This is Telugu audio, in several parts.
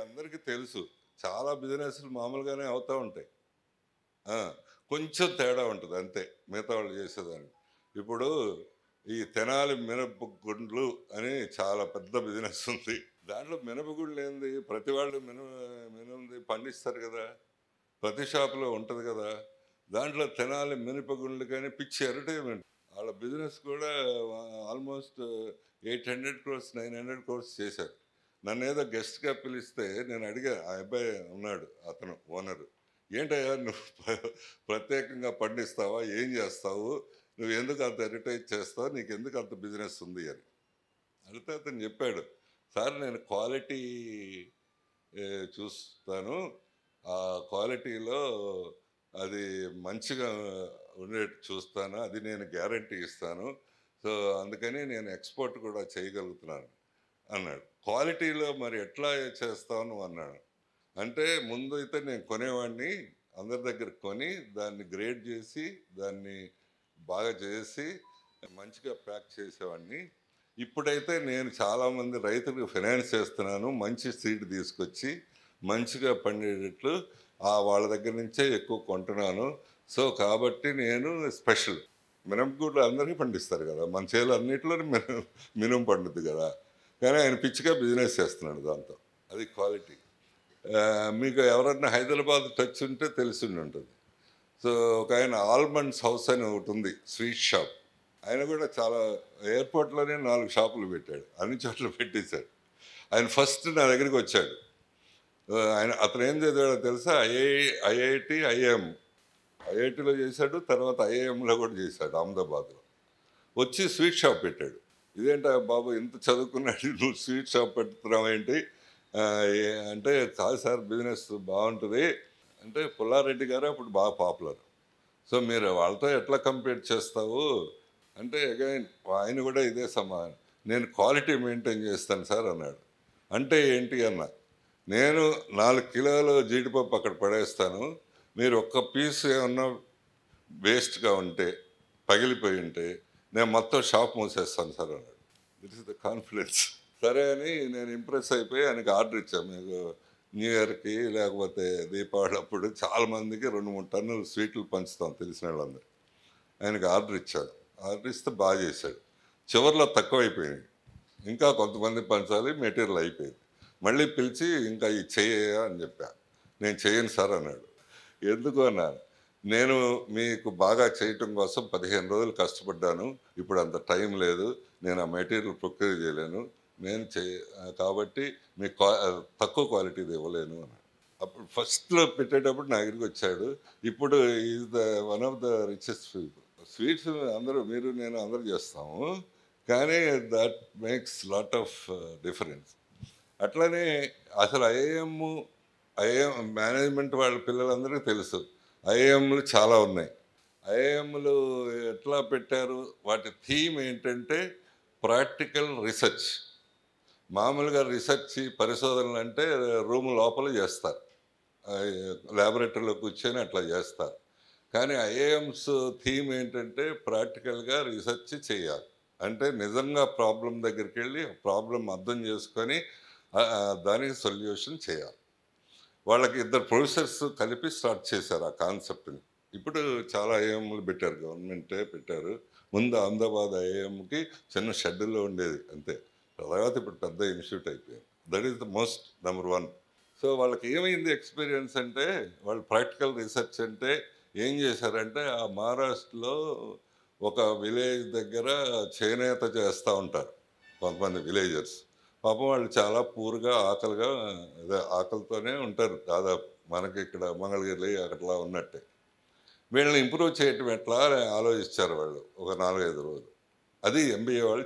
అందరికీ తెలుసు. చాలా బిజినెస్‌లు మామూలుగానే అవుతా ఉంటాయి. ఆ! కొంచెం తేడా ఉంటది అంతే. మిగతా వాళ్ళు చేసేదానికి. ఇప్పుడు ఈ తెనాలి మినపగుండ్లు అని చాలా పెద్ద బిజినెస్ ఉంది. దాంట్లో మినపగుండ్లేంది ప్రతి వాళ్ళు మినుముది పండిస్తారు గదా! ప్రతి షాప్‌లో ఉంటది గదా! దాంట్లో తెనాలి మినపగుండ్లు పిచ్చి అడ్వర్టైజ్‌మెంట్. వాళ్ళ బిజినెస్ కూడా ఆల్‌మోస్ట్ 800 క్రోర్స్, 900 క్రోర్స్ చేశారు. నన్నేదో గెస్ట్‌గా పిలిస్తే నేను అడిగా. ఆ అబ్బాయి ఉన్నాడు అతను ఓనరు. "ఏంటయ్యా నువ్వు ప్రత్యేకంగా పండిస్తావా? ఏం చేస్తావు? నువ్వెందుకు అంత అడ్వర్టైజ్ చేస్తావు? నీకెందుకు అంత బిజినెస్ ఉంది" అని. అడిగితే అతను చెప్పాడు. "సార్ నేను క్వాలిటీ చూస్తాను. ఆ క్వాలిటీలో అది మంచిగా ఉండేట్టు చూస్తాను. అది నేను గ్యారంటీ ఇస్తాను. సో, అందుకని నేను ఎక్స్‌పోర్ట్ కూడా చేయగలుగుతున్నాను" అన్నాడు. "క్వాలిటీలో మరి ఎట్లా చేస్తావు నువ్వు" అన్నాడు. అంటే ముందు అయితే నేను కొనేవాడిని. అందరి దగ్గర కొని, దాన్ని గ్రేడ్ చేసి, దాన్ని బాగా చేసి, మంచిగా ప్యాక్ చేసేవాడిని. ఇప్పుడైతే నేను చాలామంది రైతులకు ఫైనాన్స్ చేస్తున్నాను. మంచి సీడ్ తీసుకొచ్చి, మంచిగా పండేటట్లు వాళ్ళ దగ్గర నుంచే ఎక్కువ కొంటున్నాను. సో, కాబట్టి నేను స్పెషల్. మినపగుండ్లు అందరికీ పండిస్తారు కదా! మన చేలో అన్నిట్లోని మినుము పండుద్ది కదా! కానీ ఆయన పిచ్చిగా బిజినెస్ చేస్తున్నాడు దాంతో. అది క్వాలిటీ. మీకు ఎవరన్నా హైదరాబాద్ టచ్ ఉంటే తెలిసుండి ఉంటుంది. సో, ఒకాయన ఆల్మండ్స్ హౌస్ అని ఒకటుంది స్వీట్ షాప్. ఆయన కూడా చాలా ఎయిర్‌పోర్ట్‌లోనే 4 షాపులు పెట్టాడు. అన్ని చోట్ల పెట్టేశాడు. ఆయన ఫస్ట్ నా దగ్గరికొచ్చాడు. అతను ఏం చదివాడో తెలుసా? IIT, IIM. ఐఐటీలో చేశాడు. తర్వాత ఐఐఎంలో కూడా చేశాడు అహ్మదాబాద్‌లో. వచ్చి స్వీట్ షాప్ పెట్టాడు. "ఇదేంటా బాబు ఇంత చదువుకున్నాడు నువ్వు స్వీట్ షాప్ పెడుతున్నావేంటి?" అంటే "కాదు సార్ బిజినెస్ బాగుంటుంది." అంటే పుల్లారెడ్డి గారు అప్పుడు బాగా పాపులర్. "సో, మీరు వాళ్ళతో ఎట్లా కంపీట్ చేస్తావు?" అంటే అగైన్ ఆయన కూడా ఇదే సమాధానం. "నేను క్వాలిటీ మెయింటైన్ చేస్తాను సార్" అన్నాడు. "అంటే ఏంటి?" అన్నా. "నేను 4 కిలోలు జీడిపప్పు అక్కడ పడేస్తాను. మీరు ఒక్క పీస్ ఏమన్నా వేస్ట్‌గా ఉంటే, పగిలిపోయి ఉంటే, నేను మొత్తం షాప్ మూసేస్తాను సార్" అన్నాడు. This is the confidence. సరే అని నేను ఇంప్రెస్ అయిపోయి ఆయనకి ఆర్డర్ ఇచ్చాను. మీకు న్యూ ఇయర్‌కి లేకపోతే దీపావళి అప్పుడు చాలా మందికి 2, 3 టన్నులు స్వీట్లు పంచుతాం తెలిసిన వాళ్ళందరికి. ఆయనకి ఆర్డర్ ఇచ్చాడు. ఆర్డర్ ఇస్తే బాగా చేశాడు. చివర్లో తక్కువైపోయినాయి. ఇంకా కొంతమంది పంచాలి మెటీరియల్ అయిపోయింది. మళ్ళీ పిలిచి ఇంకా ఇది చెయ్యయ్యా అని చెప్పా. "నేను చెయ్యను సార్" అన్నాడు. "ఎందుకు" అన్నాను. "నేను మీకు బాగా చేయటం కోసం 15 రోజులు కష్టపడ్డాను. ఇప్పుడు అంత టైం లేదు. నేను ఆ మెటీరియల్ ప్రొక్యూర్ చేయలేను. కాబట్టి మీకు తక్కువ క్వాలిటీది ఇవ్వలేను" అన్నాడు. అప్పుడు ఫస్ట్‌లో పెట్టేటప్పుడు నా దగ్గరికొచ్చాడు. ఇప్పుడు is the one of the richest people. Sweets అందరూ మీరు నేను అందరూ చేస్తాము. కానీ that makes lot of difference. అట్లనే అసలు ఐఏఎం మేనేజ్మెంట్ వాళ్ళ పిల్లలందరికీ తెలుసు. ఐఏఎంలు చాలా ఉన్నాయి. ఐఏఎంలు ఎట్లా పెట్టారు? వాటి థీమ్ ఏంటంటే ప్రాక్టికల్ రిసర్చ్. మామూలుగా రిసర్చ్ పరిశోధనలు అంటే రూమ్ లోపల చేస్తారు. ల్యాబొరేటరీలో కూర్చొని అట్లా చేస్తారు. కానీ ఐఏఎమ్స్ థీమ్ ఏంటంటే ప్రాక్టికల్‌గా రిసర్చ్ చేయాలి. అంటే నిజంగా ప్రాబ్లమ్ దగ్గరికెళ్ళి ప్రాబ్లమ్ అర్థం చేసుకొని దానికి సొల్యూషన్ చేయాలి. వాళ్ళకి ఇద్దరు ప్రొఫెసర్స్ కలిపి స్టార్ట్ చేశారు ఆ కాన్సెప్ట్‌ని. ఇప్పుడు చాలా ఐఏఎంలు పెట్టారు. గవర్నమెంటే పెట్టారు. ముందు అహ్మదాబాద్ ఐఏఎంకి చిన్న షెడ్యూల్‌లో ఉండేది అంతే. తర్వాత ఇప్పుడు పెద్ద ఇన్‌స్టిట్యూట్ అయిపోయింది. That is the most number 1. So, వాళ్ళకి ఏమైంది ఎక్స్‌పీరియన్స్ అంటే వాళ్ళు ప్రాక్టికల్ రిసర్చ్ అంటే ఏం చేశారంటే ఆ మహారాష్ట్రలో ఒక విలేజ్ దగ్గర చేనేత చేస్తా ఉంటారు కొంతమంది విలేజర్స్. పాపం వాళ్ళు చాలా పూర్‌గా ఆకలిగా అదే ఆకలితోనే ఉంటారు దాదాపు. మనకి ఇక్కడ మంగళగిరి అట్లా ఉన్నట్టే. వీళ్ళని ఇంప్రూవ్ చేయటం ఎట్లా అని ఆలోచించారు వాళ్ళు ఒక 4, 5 రోజులు. అది ఎంబీఏ వాళ్ళు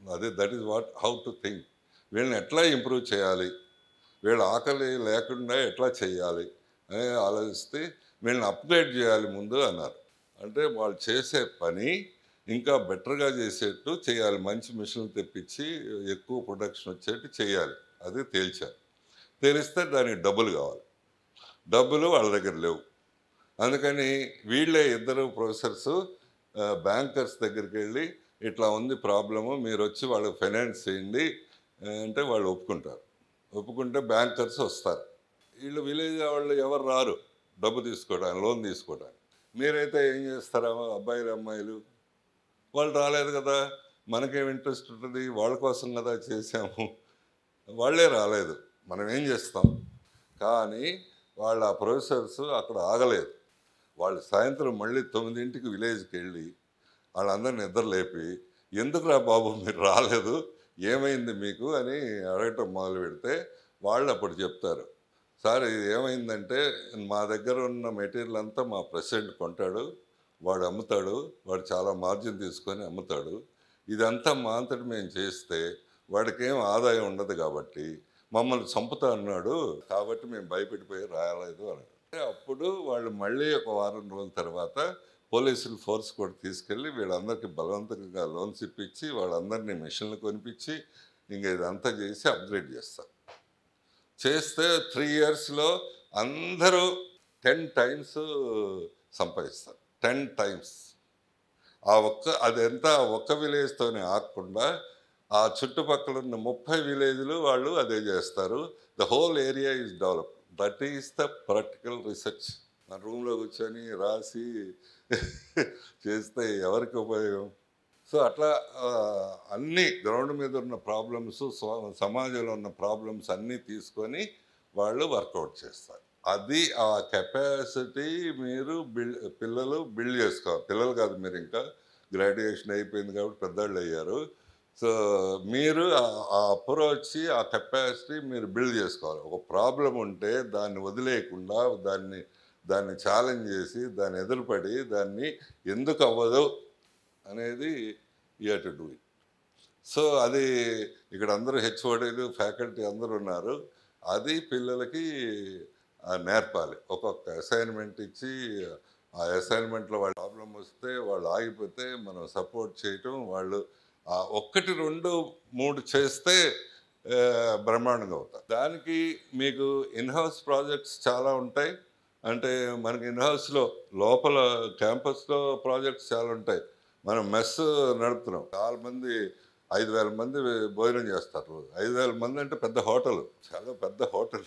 అదే that is what how to think. వీళ్ళని ఎట్లా ఇంప్రూవ్ చేయాలి? వీళ్ళ ఆకలి లేకుండా ఎట్లా చేయాలి? అని ఆలోచిస్తే వీళ్ళని అప్‌గ్రేడ్ చేయాలి ముందు అన్నారు. అంటే వాళ్ళు చేసే పని ఇంకా బెటర్‌గా చేసేట్టు చేయాలి. మంచి మిషన్‌లు తెప్పించి ఎక్కువ ప్రొడక్షన్ వచ్చేట్టు చేయాలి. అది తేల్చారు. తెలిస్తే దానికి డబ్బులు కావాలి. డబ్బులు వాళ్ళ దగ్గర లేవు. అందుకని వీళ్ళే ఇద్దరు ప్రొఫెసర్సు బ్యాంకర్స్ దగ్గరికెళ్ళి ఇట్లా ఉంది ప్రాబ్లము మీరొచ్చి వాళ్ళకి ఫైనాన్స్ చేయండి అంటే వాళ్ళు ఒప్పుకుంటారు. ఒప్పుకుంటే బ్యాంకర్స్ వస్తారు. వీళ్ళు విలేజ్ వాళ్ళు ఎవరు రారు డబ్బు తీసుకోవడానికి, లోన్ తీసుకోవడానికి. మీరైతే ఏం చేస్తారా అబ్బాయిలు, అమ్మాయిలు? వాళ్ళు రాలేదు కదా! మనకేం ఇంట్రెస్ట్ ఉంటది? వాళ్ళ కోసం కదా చేసాము. వాళ్ళే రాలేదు. మనం ఏం చేస్తాం? కానీ వాళ్ళ ప్రొఫెసర్స్ అక్కడ ఆగలేదు. వాళ్ళు సాయంత్రం మళ్ళీ 9కి విలేజ్‌కెళ్ళి వాళ్ళందరిని నిద్ర లేపి, "ఎందుకురా బాబు మీరు రాలేదు? ఏమైంది మీకు?" అని అడగటం మొదలుపెడితే వాళ్ళు అప్పుడు చెప్తారు. "సార్ ఇది ఏమైందంటే మా దగ్గర ఉన్న మెటీరియల్ అంతా మా ప్రెసిడెంట్ కొంటాడు. వాడు అమ్ముతాడు. వాడు చాలా మార్జిన్ తీసుకొని అమ్ముతాడు. ఇదంతా మా అంతట మేము చేస్తే వాడికేం ఆదాయం ఉండదు కాబట్టి మమ్మల్ని చంపుతా అన్నాడు. కాబట్టి మేము భయపడిపోయి రాలేదు" అని. అప్పుడు వాళ్ళు మళ్ళీ ఒక వారం రోజుల తర్వాత పోలీసులు ఫోర్స్ కూడా తీసుకెళ్ళి వీళ్ళందరికీ బలవంతంగా లోన్స్ ఇప్పించి వాళ్ళందరినీ మిషన్లు కొనిపించి ఇంక ఇదంతా చేసి అప్గ్రేడ్ చేస్తారు. చేస్తే 3 ఇయర్స్‌లో అందరూ 10 టైమ్స్ సంపాదిస్తారు. 10 టైమ్స్. అదంతా ఒక్క విలేజ్‌తోనే ఆగకుండా ఆ చుట్టుపక్కల ఉన్న 30 విలేజ్‌లు వాళ్ళు అదే చేస్తారు. The hole area is developed. That is the practical research. మన రూమ్‌లో కూర్చొని రాసి చేస్తే ఎవరికి ఉపయోగం? సో అట్లా అన్నీ గ్రౌండ్ మీద ఉన్న ప్రాబ్లమ్స్, సమాజంలో ఉన్న ప్రాబ్లమ్స్ అన్నీ తీసుకొని వాళ్ళు వర్కౌట్ చేస్తారు. అది ఆ కెపాసిటీ మీరు పిల్లలు బిల్డ్ చేసుకోవాలి. పిల్లలు కాదు, మీరు ఇంకా గ్రాడ్యుయేషన్ అయిపోయింది కాబట్టి పెద్దవాళ్ళు అయ్యారు. సో మీరు ఆ అప్రోచ్, ఆ కెపాసిటీ మీరు బిల్డ్ చేసుకోవాలి. ఒక ప్రాబ్లం ఉంటే దాన్ని వదిలేయకుండా దాన్ని ఛాలెంజ్ చేసి దాన్ని ఎదురుపడి దాన్ని ఎందుకు అవ్వదు అనేది you have to do it. So అది ఇక్కడ అందరూ హెచ్ఓడీలు, ఫ్యాకల్టీ అందరూ ఉన్నారు. అది పిల్లలకి నేర్పాలి. ఒక్కొక్క అసైన్మెంట్ ఇచ్చి ఆ అసైన్మెంట్లో వాళ్ళ ప్రాబ్లం వస్తే వాళ్ళు ఆగిపోతే మనం సపోర్ట్ చేయటం, వాళ్ళు 1, 2, 3 చేస్తే బ్రహ్మాండంగా అవుతారు. దానికి మీకు ఇన్‌హౌస్ ప్రాజెక్ట్స్ చాలా ఉంటాయి. అంటే మనకి ఇన్‌హౌస్‌లో లోపల క్యాంపస్‌లో ప్రాజెక్ట్స్ చాలా ఉంటాయి. మనం మెస్ నడుపుతున్నాం. చాలా మంది 5,000 మంది భోజనం చేస్తారు రోజు. 5,000 మంది అంటే పెద్ద హోటల్. చాలా పెద్ద హోటల్.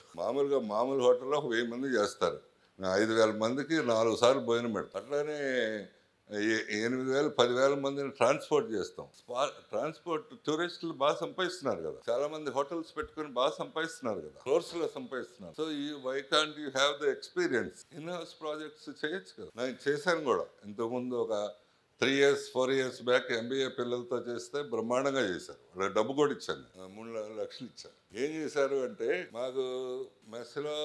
మామూలు హోటల్‌లో ఒక 1000 మంది చేస్తారు. 5,000 మందికి 4 సార్లు భోజనం పెడతాం. అట్లానే 8,000, 10,000 మందిని ట్రాన్స్‌పోర్ట్ చేస్తాం. ట్రాన్స్‌పోర్ట్ టూరిస్టులు బాగా సంపాదిస్తున్నారు కదా! చాలా మంది హోటల్స్ పెట్టుకొని బాగా సంపాదిస్తున్నారు కదా! క్రోర్స్‌లో సంపాదిస్తున్నారు. So why can't you have the experience? In house projects చేయొచ్చు కదా! నేను చేశాను కూడా. ఇంతకుముందు ఒక 3 ఇయర్స్, 4 ఇయర్స్ బ్యాక్ ఎంబీఏ పిల్లలతో చేస్తే బ్రహ్మాండంగా చేశారు. వాళ్ళకి డబ్బు కూడా ఇచ్చాను. 3 లక్షలు ఇచ్చాను. ఏం చేశారు అంటే మాకు మెస్‌లో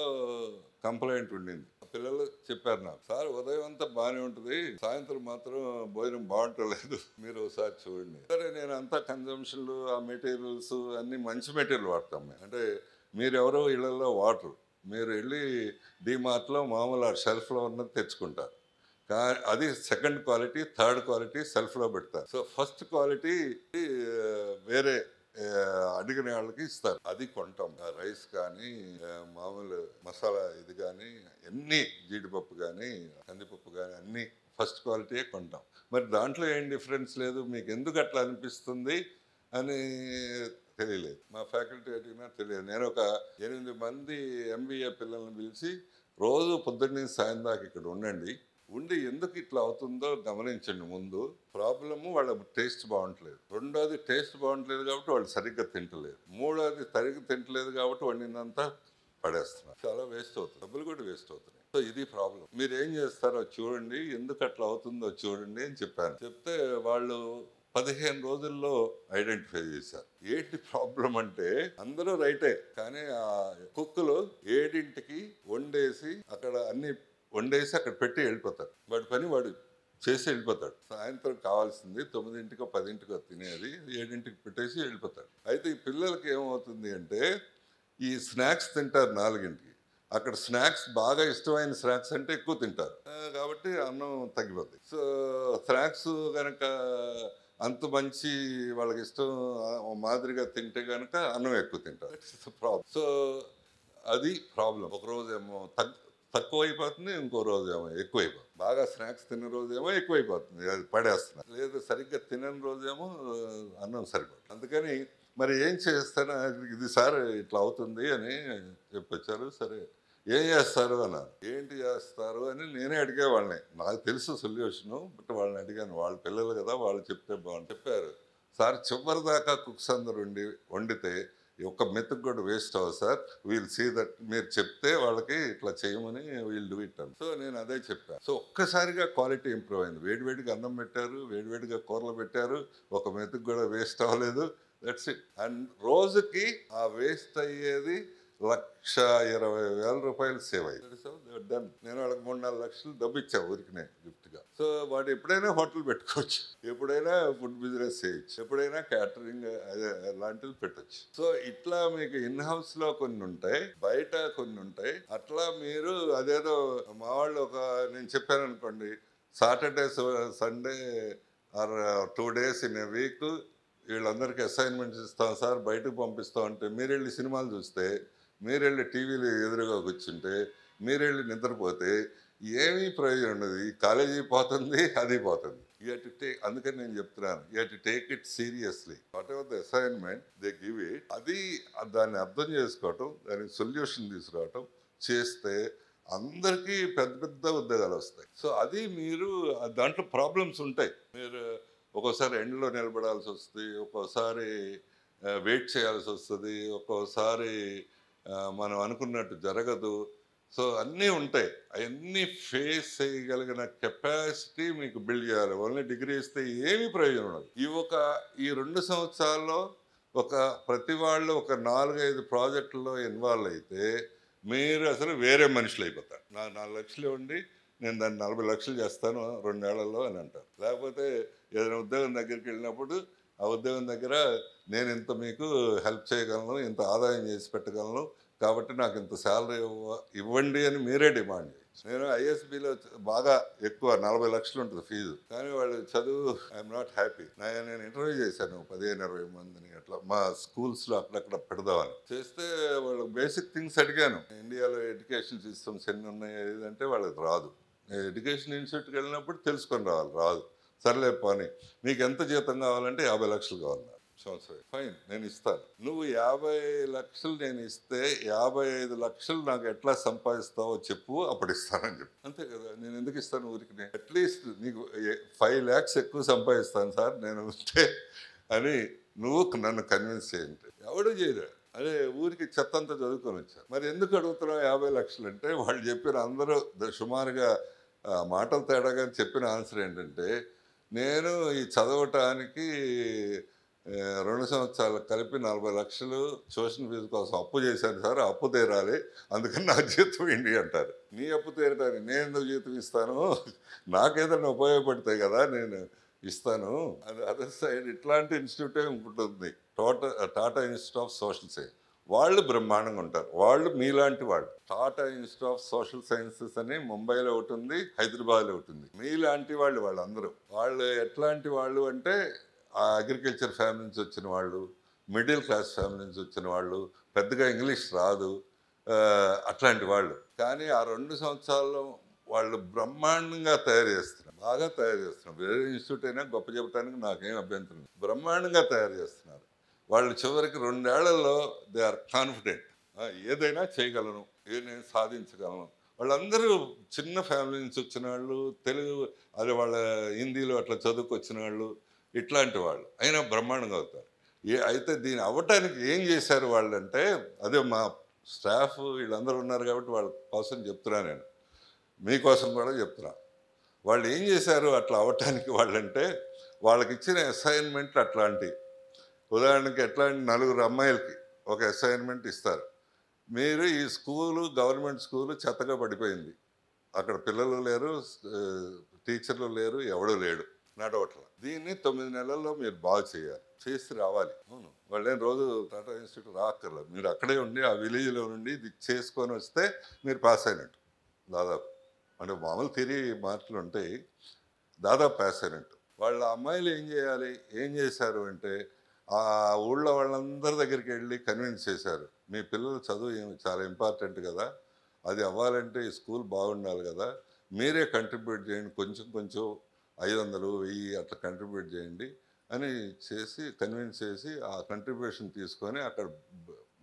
కంప్లైంట్ ఉండింది. పిల్లలు చెప్పారు నాకు, "సార్ ఉదయం అంతా బాగానే ఉంటుంది, సాయంత్రం మాత్రం భోజనం బాగుంటలేదు, మీరు ఒకసారి చూడండి." సరే నేను అంతా కన్జంప్షన్లు, ఆ మెటీరియల్స్ అన్నీ మంచి మెటీరియల్ వాడతాం మేము. అంటే మీరెవరో ఇళ్లలో వాడరు. మీరు వెళ్ళి డీమార్ట్‌లో మామూలు షెల్ఫ్లో ఉన్నది తెచ్చుకుంటారు. అది సెకండ్ క్వాలిటీ, థర్డ్ క్వాలిటీ సెల్ఫ్లో పెడతారు. సో ఫస్ట్ క్వాలిటీ వేరే అడిగిన వాళ్ళకి ఇస్తారు. అది కొంటాం. రైస్ కానీ, మామూలు మసాలా ఇది కానీ, అన్నీ జీడిపప్పు కానీ, కందిపప్పు కానీ అన్నీ ఫస్ట్ క్వాలిటీయే కొంటాం. మరి దాంట్లో ఏం డిఫరెన్స్ లేదు, మీకు ఎందుకు అట్లా అనిపిస్తుంది అని తెలియలేదు. మా ఫ్యాకల్టీ అడిగినా తెలియదు. నేను ఒక 8 మంది ఎంబీఏ పిల్లల్ని పిలిచి రోజు పొద్దున్న నుంచి సాయం దాకా ఇక్కడ ఉండి ఎందుకు ఇట్లా అవుతుందో గమనించండి. ముందు ప్రాబ్లము వాళ్ళ టేస్ట్ బాగుంటలేదు, రెండోది టేస్ట్ బాగుంటలేదు కాబట్టి వాళ్ళు సరిగ్గా తింటలేదు, మూడోది సరిగ్గా తింటలేదు కాబట్టి వండిందంతా పడేస్తున్నారు. చాలా వేస్ట్ అవుతుంది, డబ్బులు కూడా వేస్ట్ అవుతున్నాయి. సో ఇది ప్రాబ్లం. మీరు ఏం చేస్తారో చూడండి, ఎందుకు అట్లా అవుతుందో చూడండి అని చెప్పాను. చెప్తే వాళ్ళు 15 రోజుల్లో ఐడెంటిఫై చేశారు. ఏంటి ప్రాబ్లం అంటే అందరూ రైటే, కానీ ఆ కుక్కులు 7ంటికి వండేసి అక్కడ పెట్టి వెళ్ళిపోతాడు. వాడి పని వాడు చేసి వెళ్ళిపోతాడు. సాయంత్రం కావాల్సింది 9ంటికో 10ంటికో తినేది 7ంటికి పెట్టేసి వెళ్ళిపోతాడు. అయితే ఈ పిల్లలకి ఏమవుతుంది అంటే ఈ స్నాక్స్ తింటారు 4ంటికి. అక్కడ స్నాక్స్ బాగా ఇష్టమైన స్నాక్స్ అంటే ఎక్కువ తింటారు కాబట్టి అన్నం తగ్గిపోతుంది. సో స్నాక్స్ కనుక అంత మంచి వాళ్ళకి ఇష్టం మాదిరిగా తింటే కనుక అన్నం ఎక్కువ తింటారు. ప్రాబ్లం. సో అది ప్రాబ్లం. ఒకరోజు ఏమో తక్కువ అయిపోతుంది, ఇంకో రోజు ఏమో ఎక్కువైపోతుంది. బాగా స్నాక్స్ తిన్న రోజేమో ఎక్కువైపోతుంది, అది పడేస్తున్నారు. లేదు సరిగ్గా తినని రోజేమో అన్నం సరిపోతుంది. అందుకని మరి ఏం చేస్తాను ఇది సార్ ఇట్లా అవుతుంది అని చెప్పొచ్చారు. సరే ఏం చేస్తారు అన్నారు. ఏంటి చేస్తారు అని నేనే అడిగేవాళ్ళని. నాకు తెలుసు సొల్యూషను. బట్ వాళ్ళని అడిగాను. వాళ్ళ పిల్లలు కదా! వాళ్ళు చెప్తే బాగుండు. చెప్పారు. సార్ చివరిదాకా కుక్స్ అందరూ వండితే ఒక్క మెతుకు కూడా వేస్ట్ అవ్వదు సార్. వీల్ సీ దట్ మీరు చెప్తే వాళ్ళకి ఇట్లా చేయమని వీల్ డూ ఇట్ అని. సో నేను అదే చెప్పాను. సో ఒక్కసారిగా క్వాలిటీ ఇంప్రూవ్ అయింది. వేడివేడిగా అన్నం పెట్టారు, వేడివేడిగా కూరలు పెట్టారు, ఒక మెతుకు కూడా వేస్ట్ అవ్వలేదు. That's it. అండ్ రోజుకి ఆ వేస్ట్ అయ్యేది రూ. 1,20,000 సేవ్ అయ్యింది. డన్. నేను వాళ్ళకి 3-4 లక్షలు డబ్బు ఇచ్చా ఊరికినే గిఫ్ట్గా. సో వాడు ఎప్పుడైనా హోటల్ పెట్టుకోవచ్చు, ఎప్పుడైనా ఫుడ్ బిజినెస్ చేయొచ్చు, ఎప్పుడైనా క్యాటరింగ్ అదే లాంటివి పెట్టచ్చు. సో ఇట్లా మీకు ఇన్ హౌస్ లో కొన్ని ఉంటాయి, బయట కొన్ని ఉంటాయి. అట్లా మీరు అదేదో మా వాళ్ళు నేను చెప్పాను అనుకోండి, Saturday Sunday or 2 days in a week వీళ్ళందరికీ అసైన్మెంట్స్ ఇస్తాం సార్, బయటకు పంపిస్తాం అంటే మీరు వెళ్ళి సినిమాలు చూస్తే, మీరు వెళ్ళి టీవీలు ఎదురుగా కూర్చుంటే, మీరు వెళ్ళి నిద్రపోతే ఏమీ ప్రయోజనం ఉండదు. ఈ కాలేజీ పోతుంది, అది పోతుంది. యూ టు టేక్, అందుకని నేను చెప్తున్నాను, you to take it seriously. What ever the assignment they give it, అది దాన్ని అర్థం చేసుకోవటం, దానికి సొల్యూషన్ తీసుకురావటం చేస్తే అందరికీ పెద్ద పెద్ద ఉద్యోగాలు వస్తాయి. సో అది మీరు దాంట్లో ప్రాబ్లమ్స్ ఉంటాయి. మీరు ఒక్కోసారి ఎండలో నిలబడాల్సి వస్తుంది, ఒక్కోసారి వెయిట్ చేయాల్సి వస్తుంది, ఒక్కోసారి మనం అనుకున్నట్టు జరగదు. సో అన్నీ ఉంటాయి. అవన్నీ ఫేస్ చేయగలిగిన కెపాసిటీ మీకు బిల్డ్ చేయాలి. ఓన్లీ డిగ్రీ ఇస్తే ఏమీ ప్రయోజనం ఉండదు. ఈ 2 సంవత్సరాల్లో ప్రతి వాళ్ళు ఒక 4-5 ప్రాజెక్టుల్లో ఇన్వాల్వ్ అయితే మీరు అసలు వేరే మనుషులు అయిపోతారు. నాకు 4 లక్షలు ఇవ్వండి, నేను దాన్ని 40 లక్షలు చేస్తాను 2 ఏళ్లలో అని అంటారు. లేకపోతే ఏదైనా ఉద్యోగం దగ్గరికి వెళ్ళినప్పుడు ఆ ఉద్యోగం దగ్గర నేను ఇంత మీకు హెల్ప్ చేయగలను, ఇంత ఆదాయం చేసి పెట్టగలను, కాబట్టి నాకు ఇంత శాలరీ ఇవ్వండి అని మీరే డిమాండ్ చేయొచ్చు. నేను ఐఎస్బిలో బాగా ఎక్కువ 40 లక్షలు ఉంటుంది ఫీజు, కానీ వాళ్ళు చదువు ఐఎమ్ నాట్ హ్యాపీ. నేను ఇంటర్వ్యూ చేశాను 15-20 మందిని అట్లా మా స్కూల్స్లో అక్కడక్కడ పెడదామని. చేస్తే వాళ్ళు బేసిక్ థింగ్స్ అడిగాను. ఇండియాలో ఎడ్యుకేషన్ సిస్టమ్స్ ఎన్ని ఉన్నాయి ఏదంటే వాళ్ళకి రాదు. ఎడ్యుకేషన్ ఇన్స్టిట్యూట్కి వెళ్ళినప్పుడు తెలుసుకొని రాదు. సర్లే పోనీ, నీకు ఎంత జీతం కావాలంటే 50 లక్షలు కావాలన్నారు సంవత్సరం. ఫైన్, నేను ఇస్తాను. నువ్వు 50 లక్షలు నేను ఇస్తే 55 లక్షలు నాకు ఎట్లా సంపాదిస్తావో చెప్పు, అప్పుడు ఇస్తానని చెప్పి. అంతే కదా, నేను ఎందుకు ఇస్తాను ఊరికి? అట్లీస్ట్ నీకు 5 lakhs ఎక్కువ సంపాదిస్తాను సార్ నేను ఉంటే అని నువ్వు నన్ను కన్విన్స్ చేయండి. ఎవడు చేయరు. అదే ఊరికి చెత్తంతా చదువుకొని వచ్చారు. మరి ఎందుకు అడుగుతున్నావు 50 లక్షలు అంటే, వాళ్ళు చెప్పిన అందరూ సుమారుగా మాటలు తేడాగా చెప్పిన ఆన్సర్ ఏంటంటే, నేను ఈ చదవటానికి 2 సంవత్సరాలు కలిపి 40 లక్షలు ట్యూషన్ ఫీజు కోసం అప్పు చేశాను సార్, అప్పు తీరాలి, అందుకని నా జీతం ఏంటి అంటారు. నీ అప్పు తీరటానికి నేను ఎందుకు జీతం ఇస్తాను? నాకేదైనా ఉపయోగపడతాయి కదా నేను ఇస్తాను. అదర్ సైడ్ ఇట్లాంటి ఇన్స్టిట్యూటే ఉంటుంది, Tata institute of social science. వాళ్ళు బ్రహ్మాండంగా ఉంటారు. వాళ్ళు మీలాంటి వాళ్ళు. Tata institute of social sciences అని ముంబైలో ఒకటి ఉంది, హైదరాబాద్లో ఒకటి ఉంది. మీలాంటి వాళ్ళందరూ ఎట్లాంటి వాళ్ళు అంటే అగ్రికల్చర్ ఫ్యామిలీ నుంచి వచ్చిన వాళ్ళు, మిడిల్ క్లాస్ ఫ్యామిలీ నుంచి వచ్చిన వాళ్ళు, పెద్దగా ఇంగ్లీష్ రాదు, అట్లాంటి వాళ్ళు. కానీ ఆ 2 సంవత్సరాల్లో వాళ్ళు బ్రహ్మాండంగా తయారు చేస్తున్నారు, బాగా తయారు చేస్తున్నారు. వేరే ఇన్స్టిట్యూట్ అయినా గొప్ప చెప్పడానికి నాకేం అభ్యంతరం లేదు. బ్రహ్మాండంగా తయారు చేస్తున్నారు. వాళ్ళు చివరికి 2 ఏళ్లలో దే ఆర్ కాన్ఫిడెంట్, ఏదైనా చేయగలను, నేను సాధించగలను. వాళ్ళందరూ చిన్న ఫ్యామిలీ నుంచి వచ్చిన వాళ్ళు, తెలుగు అదే వాళ్ళ హిందీలో అట్లా చదువుకొచ్చిన వాళ్ళు, ఇట్లాంటి వాళ్ళు అయినా బ్రహ్మాండంగా అవుతారు. అయితే దీన్ని అవ్వటానికి ఏం చేశారు వాళ్ళు అంటే, అదే మా స్టాఫ్ వీళ్ళందరూ ఉన్నారు కాబట్టి వాళ్ళ కోసం చెప్తున్నా, నేను మీకోసం కూడా చెప్తున్నా. వాళ్ళు ఏం చేశారు అట్లా అవ్వటానికి వాళ్ళంటే, వాళ్ళకి ఇచ్చిన అసైన్మెంట్లు అట్లాంటివి. ఉదాహరణకి ఎట్లాంటి 4 అమ్మాయిలకి ఒక అసైన్మెంట్ ఇస్తారు. మీరు ఈ స్కూలు గవర్నమెంట్ స్కూలు చెత్తగా పడిపోయింది, అక్కడ పిల్లలు లేరు, టీచర్లు లేరు, ఎవడూ లేడు, నడవట్ల. దీన్ని 9 నెలల్లో మీరు బాగు చేయాలి, చేసి రావాలి. అవును, వాళ్ళేం రోజు టాటా ఇన్స్టిట్యూట్ రాక్కర్లేదు, మీరు అక్కడే ఉండి ఆ విలేజ్లో నుండి ఇది చేసుకొని వస్తే మీరు పాస్ అయినట్టు దాదాపు. అంటే మామూలు థియరీ మార్కులు ఉంటాయి, దాదాపు పాస్ అయినట్టు. వాళ్ళ అమ్మాయిలు ఏం చేశారు అంటే, ఆ ఊళ్ళో వాళ్ళందరి దగ్గరికి వెళ్ళి కన్విన్స్ చేశారు, మీ పిల్లల చదువు చాలా ఇంపార్టెంట్ కదా, అది అవ్వాలంటే ఈ స్కూల్ బాగుండాలి కదా, మీరే కంట్రిబ్యూట్ చేయండి, కొంచెం 500, 1000 అట్లా కంట్రిబ్యూట్ చేయండి, అని చేసి కన్విన్స్ చేసి ఆ కంట్రిబ్యూషన్ తీసుకొని అక్కడ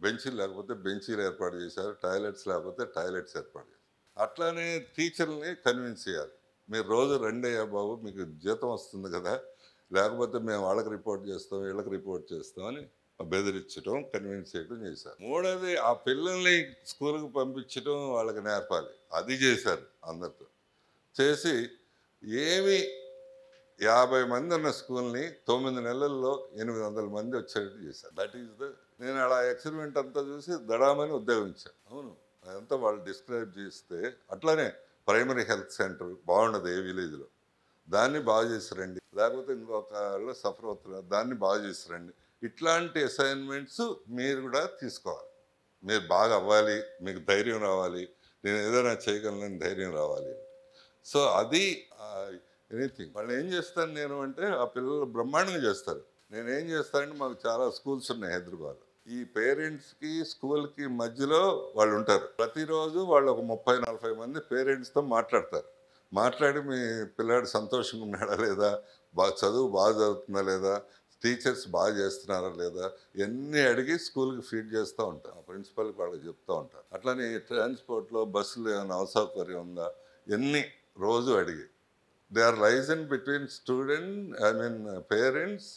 బెంచీలు లేకపోతే బెంచీలు ఏర్పాటు చేశారు, టాయిలెట్స్ లేకపోతే టాయిలెట్స్ ఏర్పాటు చేశారు. అట్లానే టీచర్ని కన్విన్స్ చేయాలి. మీరు రోజు రండయ్యా బాబు, మీకు జీతం వస్తుంది కదా, లేకపోతే మేము వాళ్ళకి రిపోర్ట్ చేస్తాం, వీళ్ళకి రిపోర్ట్ చేస్తాం అని బెదిరించడం, కన్విన్స్ చేయడం చేశారు. మూడోది ఆ పిల్లల్ని స్కూల్కి పంపించడం, వాళ్ళకి నేర్పాలి. అది చేశారు అందరితో. చేసి ఏమి 50 మంది ఉన్న స్కూల్ని 9 నెలల్లో 800 మంది వచ్చేటట్టు చేశారు. దట్ ఈస్ ద నేను అలా ఎక్స్పెరిమెంట్ అంతా చూసి దడామని ఉద్యోగించాను. అవును, అదంతా వాళ్ళు డిస్క్రైబ్ చేస్తే అట్లానే ప్రైమరీ హెల్త్ సెంటర్ బాగుండదు ఏ విలేజ్లో, దాన్ని బాగా చేసిరండి, లేకపోతే ఇంకొక వాళ్ళు సఫర్ అవుతున్నారు దాన్ని బాగా చేసిరండి. ఇట్లాంటి అసైన్మెంట్స్ మీరు కూడా తీసుకోవాలి. మీరు బాగా అవ్వాలి, మీకు ధైర్యం రావాలి, నేను ఏదైనా చేయగలను ధైర్యం రావాలి. సో అది ఎనీథింగ్ వాళ్ళు ఏం చేస్తాను నేను అంటే ఆ పిల్లలు బ్రహ్మాండంగా చేస్తారు. నేను ఏం చేస్తానంటే మాకు చాలా స్కూల్స్ ఉన్నాయి హైదరాబాద్లో. ఈ పేరెంట్స్కి స్కూల్కి మధ్యలో వాళ్ళు ఉంటారు. ప్రతిరోజు వాళ్ళు ఒక 30-40 మంది పేరెంట్స్తో మాట్లాడతారు. మాట్లాడి మీ పిల్లాడు సంతోషంగా ఉన్నాడా లేదా, చదువు బాగా చదువుతుందా లేదా, టీచర్స్ బాగా చేస్తున్నారా లేదా, ఇవన్నీ అడిగి స్కూల్కి ఫీడ్ చేస్తూ ఉంటారు. ప్రిన్సిపల్కి వాళ్ళకి చెప్తూ ఉంటారు. అట్లనే ట్రాన్స్పోర్ట్లో బస్సులు ఏమైనా అసౌకర్యం ఉందా, ఎన్ని రోజు అడిగి they are liaison between parents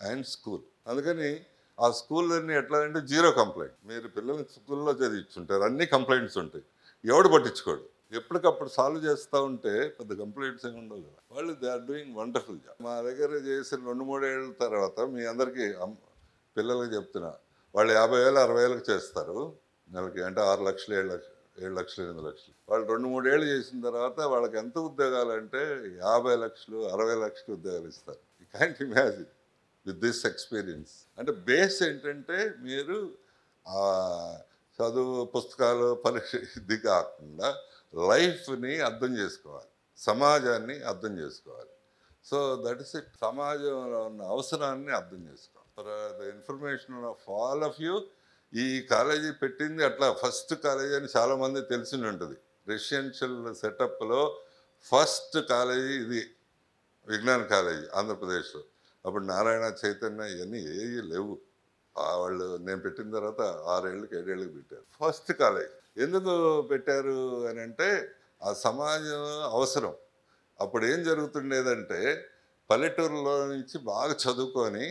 and school. అందుకని ఆ స్కూళ్ళన్నీ ఎట్లా అంటే జీరో కంప్లైంట్. మీరు పిల్లల్ని స్కూల్లో చదివించుంటారు, అన్ని కంప్లైంట్స్ ఉంటాయి, ఎవడు పట్టించుకోడు. ఎప్పటికప్పుడు సాల్వ్ చేస్తూ ఉంటే పెద్ద కంప్లైంట్స్ ఏమి ఉండవు కదా. వాళ్ళు they are doing wonderful job. మా దగ్గర చేసిన 2-3 ఏళ్ళ తర్వాత మీ అందరికీ పిల్లలకి చెప్తున్నా, వాళ్ళు 50,000 60,000 చేస్తారు నెలకి, అంటే 6 లక్షలు 7 లక్షలు 8 లక్షలు. వాళ్ళు 2-3 ఏళ్ళు చేసిన తర్వాత వాళ్ళకి ఎంత ఉద్యోగాలు అంటే 50 లక్షలు 60 లక్షలు ఉద్యోగాలు ఇస్తారు. You can't imagine with this experience. అంటే బేస్ ఏంటంటే మీరు చదువు పుస్తకాలు పరీక్ష ఇది కాకుండా లైఫ్ని అర్థం చేసుకోవాలి, సమాజాన్ని అర్థం చేసుకోవాలి. So that is it. సమాజంలో ఉన్న అవసరాన్ని అర్థం చేసుకోవాలి. For the information of all of you, ఈ కాలేజీ పెట్టింది అట్లా ఫస్ట్ కాలేజీ అని చాలామంది తెలిసి ఉంటుంది. రెసిడెన్షియల్ సెటప్లో ఫస్ట్ కాలేజీ ఇది విజ్ఞాన్ కాలేజీ ఆంధ్రప్రదేశ్లో. అప్పుడు నారాయణ చైతన్య ఇవన్నీ ఏవి లేవు. వాళ్ళు నేను పెట్టిన తర్వాత 6 ఏళ్ళకి 7 ఏళ్ళకి పెట్టారు ఫస్ట్ కాలేజ్. ఎందుకు పెట్టారు అని అంటే ఆ సమాజం అవసరం. అప్పుడు ఏం జరుగుతుండేదంటే పల్లెటూరులో నుంచి బాగా చదువుకొని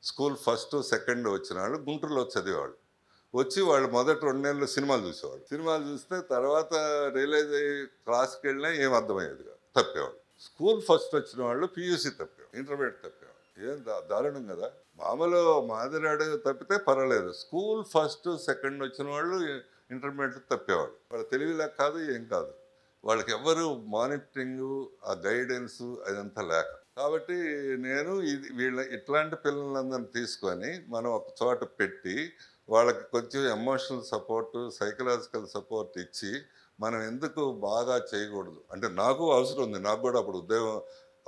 స్కూల్ ఫస్ట్ సెకండ్ వచ్చిన వాళ్ళు గుంటూరులో చదివేవాళ్ళు. వచ్చి వాళ్ళు మొదటి 2 నెలలు సినిమాలు చూసేవాళ్ళు. సినిమాలు చూస్తే తర్వాత రియలైజ్ అయ్యి క్లాస్కి వెళ్ళినా ఏం అర్థమయ్యేది కాదు, తప్పేవాళ్ళు. స్కూల్ ఫస్ట్ వచ్చిన వాళ్ళు PUC తప్పేవాళ్ళు, ఇంటర్మీడియట్ తప్పేవాళ్ళు. ఏం దారుణం కదా. మామూలు మాదిరాడు తప్పితే పర్వాలేదు, స్కూల్ ఫస్ట్ సెకండ్ వచ్చిన వాళ్ళు ఇంటర్మీడియట్ తప్పేవాళ్ళు. వాళ్ళ తెలివిలా కాదు, ఏం కాదు, వాళ్ళకి ఎవరు మానిటరింగు ఆ గైడెన్స్ అదంతా లేక. కాబట్టి నేను ఇట్లాంటి పిల్లలందరినీ తీసుకొని మనం ఒక చోట పెట్టి వాళ్ళకి కొంచెం ఎమోషనల్ సపోర్టు సైకలాజికల్ సపోర్ట్ ఇచ్చి మనం ఎందుకు బాగా చేయకూడదు అంటే నాకు అవసరం ఉంది, నాకు కూడా అప్పుడు ఉద్యోగం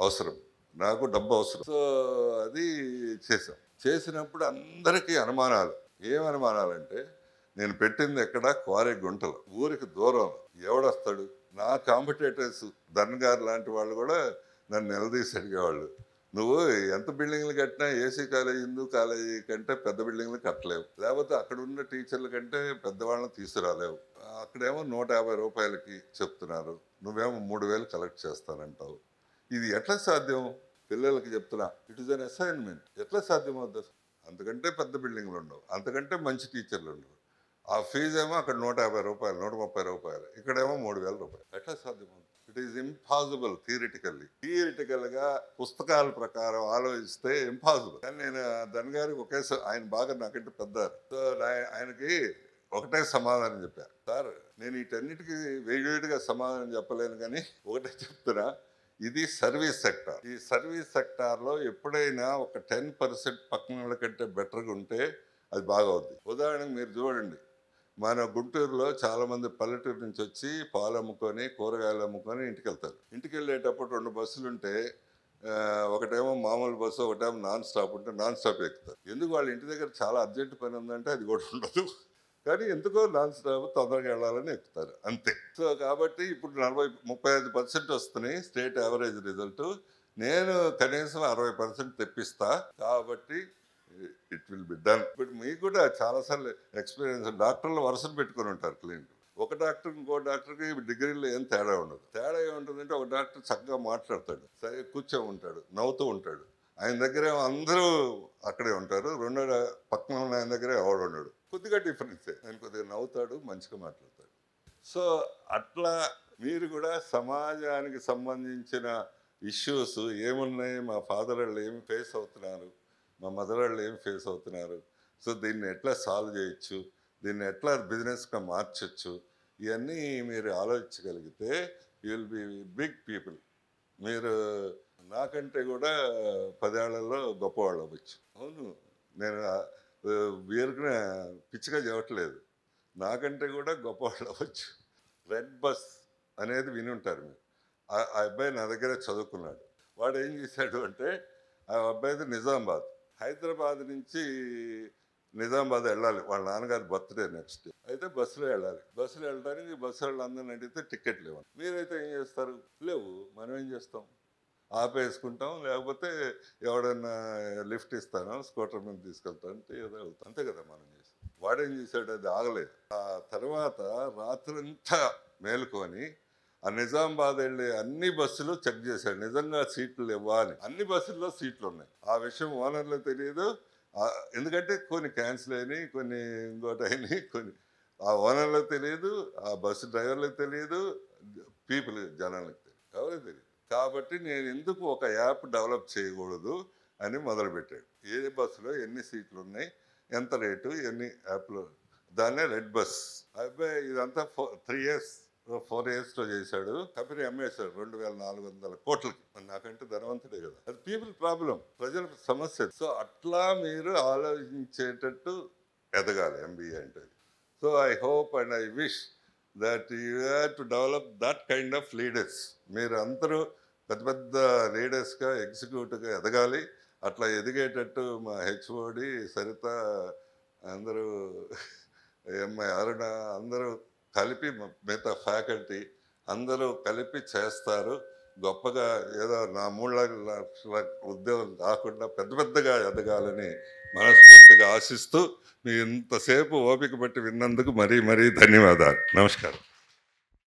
అవసరం, నాకు డబ్బు అవసరం. సో అది చేసినప్పుడు అందరికీ అనుమానాలు. ఏం అనుమానాలంటే నేను పెట్టింది ఎక్కడ క్వారీ గుంటలు, ఊరికి దూరం, ఎవడొస్తాడు. నా కాంపిటేటర్స్ ధన్ గారు లాంటి వాళ్ళు కూడా నన్ను నిలదీసి అడిగేవాళ్ళు, నువ్వు ఎంత బిల్డింగ్లు కట్టినా ఏసీ కాలేజీ కంటే పెద్ద బిల్డింగ్లు కట్టలేవు, లేకపోతే అక్కడ ఉన్న టీచర్ల కంటే పెద్దవాళ్ళని తీసుకురాలేవు, అక్కడేమో 150 రూపాయలకి చెప్తున్నారు, నువ్వేమో 3,000 కలెక్ట్ చేస్తానంటావు, ఇది ఎట్లా సాధ్యం? పిల్లలకి చెప్తున్నా, ఇట్ ఈస్ అన్ అసైన్మెంట్. ఎట్లా సాధ్యం అవుతుంది? అంతకంటే పెద్ద బిల్డింగ్లు ఉండవు, అంతకంటే మంచి టీచర్లు ఉండవు, ఆ ఫీజు ఏమో అక్కడ 150 రూపాయలు 130 రూపాయలు, ఇక్కడేమో 3,000 రూపాయలు. ఎట్లా సాధ్యమవుతుంది? It is impossible. థియరిటికల్గా పుస్తకాల ప్రకారం ఆలోచిస్తే ఇంపాసిబుల్. కానీ నేను ధన్ గారికి ఒకేసారి, ఆయన బాగా నాకంటే పెద్ద, సో ఆయనకి ఒకటే సమాధానం చెప్పారు, సార్ నేను వీటన్నిటికీ వేడిగా సమాధానం చెప్పలేను, కానీ ఒకటే చెప్తున్నా, ఇది సర్వీస్ సెక్టార్. ఈ సర్వీస్ సెక్టార్లో ఎప్పుడైనా ఒక 10% పక్కన వాళ్ళ కంటే బెటర్గా ఉంటే అది బాగా అవుద్ది. ఉదాహరణకు మీరు చూడండి, మన గుంటూరులో చాలామంది పల్లెటూరు నుంచి వచ్చి పాలు అమ్ముకొని కూరగాయలు అమ్ముకొని ఇంటికి వెళ్తారు. ఇంటికి వెళ్ళేటప్పుడు 2 బస్సులు ఉంటే ఒకటేమో మామూలు బస్సు, ఒకటేమో నాన్ స్టాప్ ఉంటే నాన్ స్టాప్ ఎక్కుతారు. ఎందుకు? వాళ్ళ ఇంటి దగ్గర చాలా అర్జెంట్ పని ఉందంటే అది కూడా ఉండదు, కానీ ఎందుకో నాన్ స్టాప్ తొందరగా వెళ్ళాలని ఎక్కుతారు, అంతే. సో కాబట్టి ఇప్పుడు 35% వస్తున్నాయి స్టేట్ యావరేజ్ రిజల్ట్. నేను కనీసం 60% తెప్పిస్తా. కాబట్టి ఇట్ విల్ బి డన్. ఇప్పుడు మీకు కూడా చాలాసార్లు ఎక్స్పీరియన్స్ డాక్టర్లు వరుసలు పెట్టుకొని ఉంటారు క్లినిక్. ఒక డాక్టర్ ఇంకో డాక్టర్కి డిగ్రీలో ఏం తేడా ఉండదు. తేడా ఏముంటుందంటే ఒక డాక్టర్ చక్కగా మాట్లాడతాడు, సరే కూర్చో ఉంటాడు, నవ్వుతూ ఉంటాడు. ఆయన దగ్గర అందరూ అక్కడే ఉంటారు. రెండో పక్కన ఉన్న ఆయన దగ్గర ఎవడు ఉండడు. కొద్దిగా డిఫరెన్సే. ఆయన కొద్దిగా నవ్వుతాడు, మంచిగా మాట్లాడతాడు. సో అట్లా మీరు కూడా సమాజానికి సంబంధించిన ఇష్యూస్ ఏమున్నాయి, మా ఫాదర్ వాళ్ళు ఏమి ఫేస్ అవుతున్నారు, మా మదర్ వాళ్ళు ఏం ఫేస్ అవుతున్నారు, సో దీన్ని ఎట్లా సాల్వ్ చేయొచ్చు, దీన్ని ఎట్లా బిజినెస్గా మార్చచ్చు, ఇవన్నీ మీరు ఆలోచించగలిగితే you will be big people. మీరు నాకంటే కూడా 10 ఏళ్లలో గొప్పవాళ్ళు అవ్వచ్చు. అవును, నేను వీరికి పిచ్చిగా చెప్పట్లేదు. నాకంటే కూడా గొప్పవాళ్ళు అవ్వచ్చు. రెడ్ బస్ అనేది విని ఉంటారు మీరు. ఆ అబ్బాయి నా దగ్గర చదువుకున్నాడు. వాడు ఏం చేశాడు అంటే, ఆ అబ్బాయిది నిజామాబాద్, హైదరాబాద్ నుంచి నిజామాబాద్ వెళ్ళాలి. వాళ్ళ నాన్నగారి బర్త్డే నెక్స్ట్ డే. అయితే బస్సులో వెళ్ళాలి. బస్సులో వెళ్ళడానికి బస్సు వాళ్ళు అందరిని అడిగితే టికెట్ లేవు. మీరైతే ఏం చేస్తారు? లేవు. మనం ఏం చేస్తాం? ఆపేసుకుంటాం, లేకపోతే ఎవడన్నా లిఫ్ట్ ఇస్తాను, స్కూటర్ మీద తీసుకెళ్తాను అంటే ఏదో వెళ్తాం, అంతే కదా మనం చేస్తాం. వాడేం చేశాడు, అది ఆగలేదు. ఆ తర్వాత రాత్రంతా మేలుకొని ఆ నిజామాబాద్ వెళ్ళే అన్ని బస్సులు చెక్ చేశాడు, నిజంగా సీట్లు ఇవ్వా అని. అన్ని బస్సుల్లో సీట్లు ఉన్నాయి. ఆ విషయం ఓనర్లో తెలియదు. ఎందుకంటే కొన్ని క్యాన్సిల్ అయినాయి, కొన్ని ఇంకోటి అయినాయి, కొన్ని ఆ ఓనర్లకు తెలియదు, ఆ బస్సు డ్రైవర్లకు తెలియదు, జనాలకు తెలియదు, ఎవరికి తెలియదు. కాబట్టి నేను ఎందుకు ఒక యాప్ డెవలప్ చేయకూడదు అని మొదలుపెట్టాడు. ఏ బస్సులో ఎన్ని సీట్లు ఉన్నాయి, ఎంత రేటు, ఎన్ని యాప్లు, దాన్నే రెడ్ బస్. అబ్బాయి ఇదంతా 4 ఇయర్స్లో చేశాడు. కంపెనీ అమ్మేశాడు 2400 కోట్లకి. నాకంటే ధనవంతుడే కదా. అది పీపుల్ ప్రాబ్లం, ప్రజల సమస్య. సో అట్లా మీరు ఆలోచించేటట్టు ఎదగాలి ఎంబీఏ అంటే. So I hope and I wish that you have to develop that kind of leaders. మీరు అందరూ పెద్ద పెద్ద లీడర్స్గా, ఎగ్జిక్యూటివ్గా ఎదగాలి. అట్లా ఎదిగేటట్టు మా హెచ్ఓడి సరిత, అందరూ ఎంఐ అరుణ, అందరూ కలిపి, మిగతా ఫ్యాకల్టీ అందరూ కలిపి చేస్తారు. గొప్పగా ఏదో నా 3 లక్షల ఉద్యోగం కాకుండా పెద్ద పెద్దగా ఎదగాలని మనస్ఫూర్తిగా ఆశిస్తూ, మీ ఇంతసేపు ఓపిక పట్టి విన్నందుకు మరీ మరీ ధన్యవాదాలు. నమస్కారం.